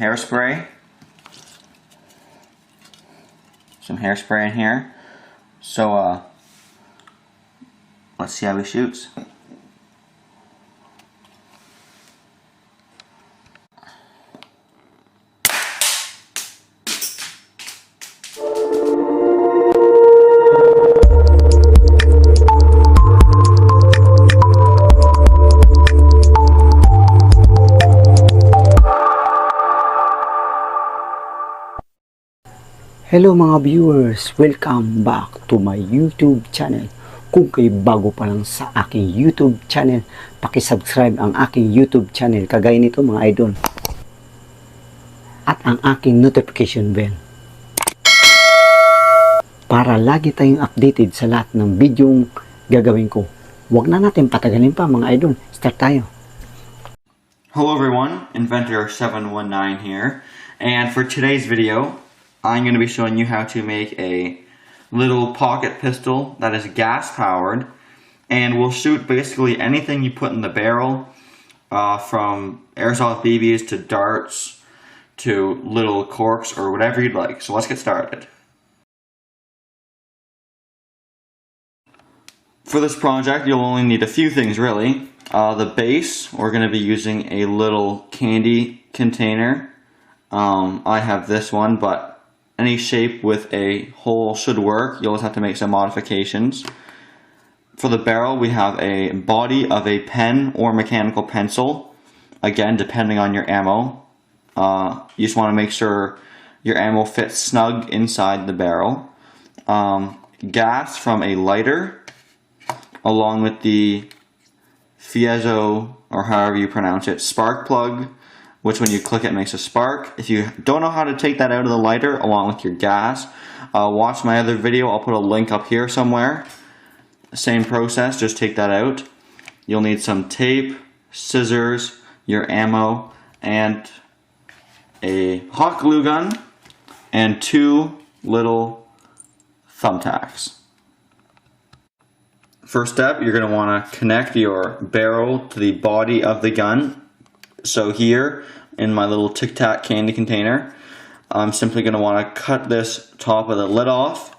hairspray. Some hairspray in here. So let's see how he shoots. Hello mga viewers! Welcome back to my YouTube channel. Kung kayo bago pa lang sa aking YouTube channel, pakisubscribe ang aking YouTube channel kagaya nito mga idol. At ang aking notification bell. Para lagi tayong updated sa lahat ng videong gagawin ko. Huwag na natin patagalin pa mga idol. Start tayo. Hello everyone, Inventor 719 here. And for today's video, I'm going to be showing you how to make a little pocket pistol that is gas powered and will shoot basically anything you put in the barrel, from airsoft BBs to darts to little corks or whatever you'd like. So let's get started. For this project you'll only need a few things really. The base, we're going to be using a little candy container. I have this one, but any shape with a hole should work. You'll just have to make some modifications. For the barrel, we have a body of a pen or mechanical pencil. Again, depending on your ammo. You just want to make sure your ammo fits snug inside the barrel. Gas from a lighter, along with the piezo, or however you pronounce it, spark plug, which when you click it makes a spark. If you don't know how to take that out of the lighter along with your gas, watch my other video. I'll put a link up here somewhere. Same process, just take that out. You'll need some tape, scissors, your ammo, and a hot glue gun, and 2 little thumbtacks. First step, you're going to want to connect your barrel to the body of the gun. So here, in my little Tic Tac candy container, I'm simply going to want to cut this top of the lid off.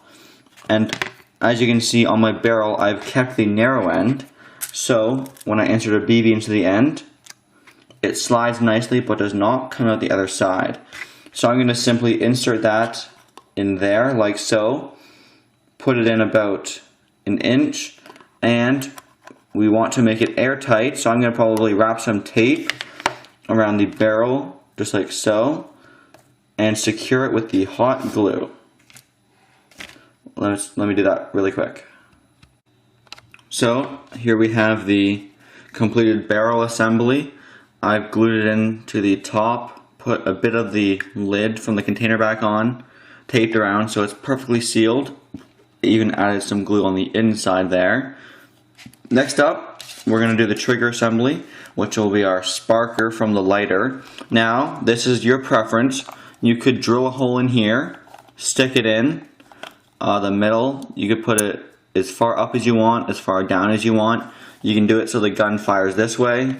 And as you can see on my barrel, I've kept the narrow end. So when I insert a BB into the end, it slides nicely but does not come out the other side. So I'm going to simply insert that in there like so. Put it in about 1 inch. And we want to make it airtight, so I'm going to probably wrap some tape around the barrel, just like so, and secure it with the hot glue. Let me do that really quick. So here we have the completed barrel assembly. I've glued it into the top, put a bit of the lid from the container back on, taped around so it's perfectly sealed. Even added some glue on the inside there. Next up, we're going to do the trigger assembly, which will be our sparker from the lighter. Now, this is your preference. You could drill a hole in here, stick it in the middle. You could put it as far up as you want, as far down as you want. You can do it so the gun fires this way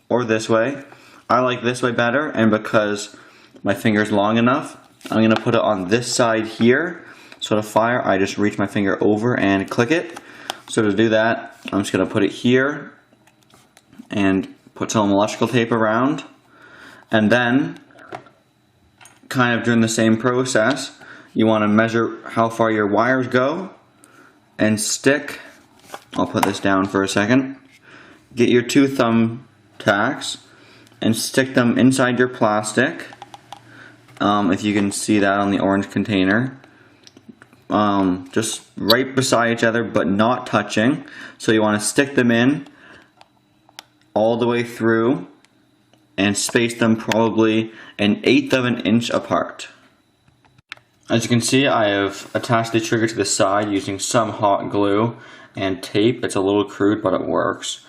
or this way. I like this way better, and because my finger's long enough, I'm going to put it on this side here. So to fire, I just reach my finger over and click it. So to do that, I'm just going to put it here and put some electrical tape around. And then, kind of doing the same process, you want to measure how far your wires go and stick. I'll put this down for a second. Get your 2 thumbtacks and stick them inside your plastic. If you can see that on the orange container. Just right beside each other but not touching. So you want to stick them in all the way through and space them probably 1/8 of an inch apart. As you can see, I have attached the trigger to the side using some hot glue and tape. It's a little crude, but it works.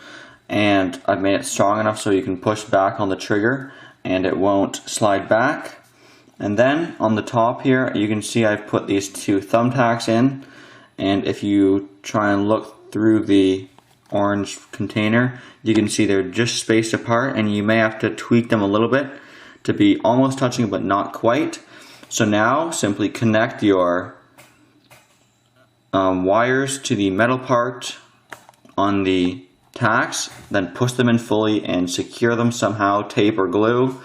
And I've made it strong enough so you can push back on the trigger and it won't slide back. And then on the top here, you can see I've put these 2 thumbtacks in. And if you try and look through the orange container, you can see they're just spaced apart, and you may have to tweak them a little bit to be almost touching but not quite. So now simply connect your wires to the metal part on the tacks, then push them in fully and secure them somehow, tape or glue.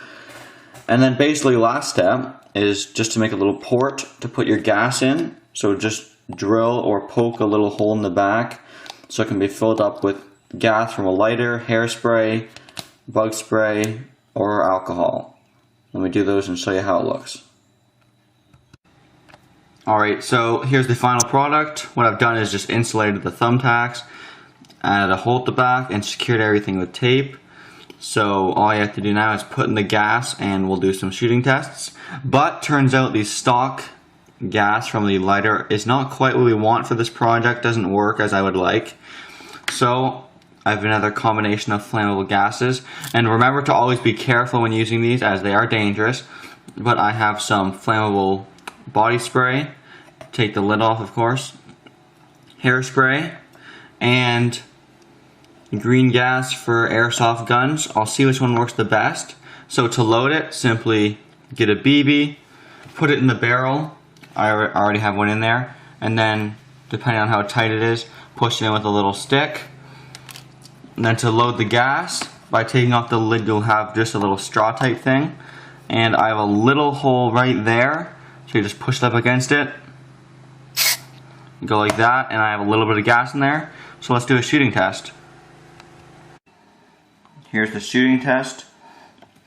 And then basically last step is just to make a little port to put your gas in. So just drill or poke a little hole in the back so it can be filled up with gas from a lighter, hairspray, bug spray, or alcohol. Let me do those and show you how it looks. Alright, so here's the final product. What I've done is just insulated the thumbtacks, added a hole at the back, and secured everything with tape. So all you have to do now is put in the gas and we'll do some shooting tests. But turns out the stock gas from the lighter is not quite what we want for this project, doesn't work as I would like. So I have another combination of flammable gases. And remember to always be careful when using these as they are dangerous. But I have some flammable body spray, take the lid off of course, hairspray, and green gas for airsoft guns. I'll see which one works the best. So to load it, simply get a BB, put it in the barrel. I already have one in there. And then, depending on how tight it is, push it in with a little stick. And then to load the gas, by taking off the lid, you'll have just a little straw type thing. And I have a little hole right there. So you just push it up against it. Go like that, and I have a little bit of gas in there. So let's do a shooting test. Here's the shooting test.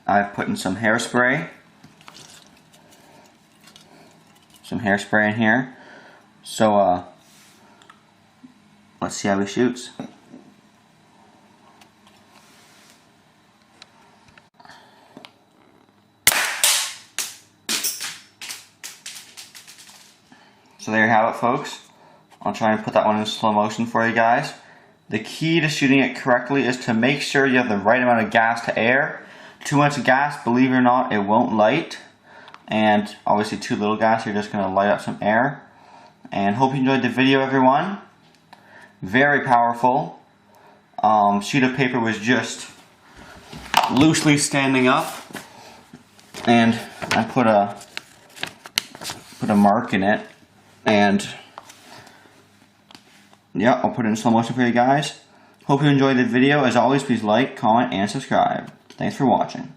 I've put in some hairspray. Some hairspray in here. So let's see how he shoots. So there you have it, folks. I'll try and put that one in slow motion for you guys. The key to shooting it correctly is to make sure you have the right amount of gas to air. Too much gas, believe it or not, it won't light. And obviously too little gas, you're just going to light up some air. And hope you enjoyed the video, everyone. Very powerful. Sheet of paper was just loosely standing up. And I put a mark in it. And yeah, I'll put it in slow motion for you guys. Hope you enjoyed the video. As always, please like, comment, and subscribe. Thanks for watching.